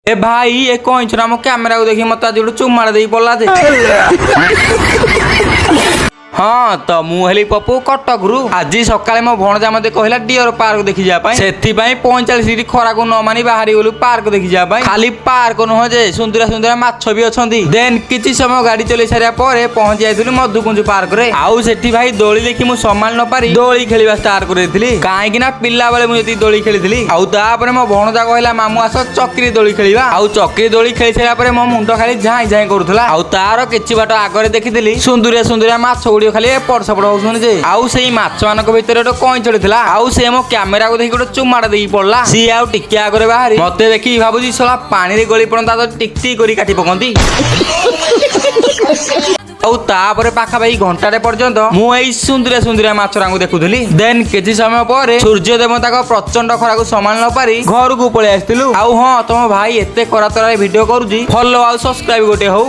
ए भाई ए कइंचरा मो कैमरा को देखि मत आज गोटे चुम्माड़ देई पड़ला दे। हाँ तो मु हेली पप्पू कटक रु आज सकाळे मो भणजा मते कहला डियर पार्क देखि जा पाई सेथि पई 45 डिग्री खरा को न मानी बाहरी गलु पार्क देखि जा पाई खाली पार्क न हो जे सुंदरा सुंदरा माछ भी अछंती देन किछि समय गाड़ी चले सारिया परे पहुंच जाइथिलु मधुकुंज पार्क रे आउ सेठी भाई दोली देखि मु संभाल न पारी दोली खेलिबा स्टार्ट करेथिली काहे कि ना पिल्ला बेले मु जति दोली खेलिथिली आउ तापरे मो भणजा कहला मामू आस चक्री दोली खेलिबा आउ चक्री दोली खेली सारिया परे मो मुंडो खाली झाई झाई करूथला आउ तार किछि बाट आगरे देखिथिली सुंदरिया सुंदरिया माछ गुडी खाली एपट सेपट होउछन जे आउ सेई माछ मानक भितर गोटे कଇଁ चढ़िथिला आउ से मो कैमेरा को देखि गोटे चुमाड़ देई पड़ला सी आउ टिके आगरे बाहरी मते देखि भाबुजी सला पानी रे गली पड़ता तो टिकटी करी काटी पकंती आउ तापरे पाखा भाई घंटाटे पर्यंत मु एई सुंदरिया सुंदरिया माछरांगु देखुथली देन किछि समय परे सूर्य देवता को प्रचंड खरा को संभाल न पारी घर को पळे आस्तिलु आउ हां तुम भाई एते करातरा वीडियो करूजी फॉलो आउ सब्सक्राइब गोटे हो।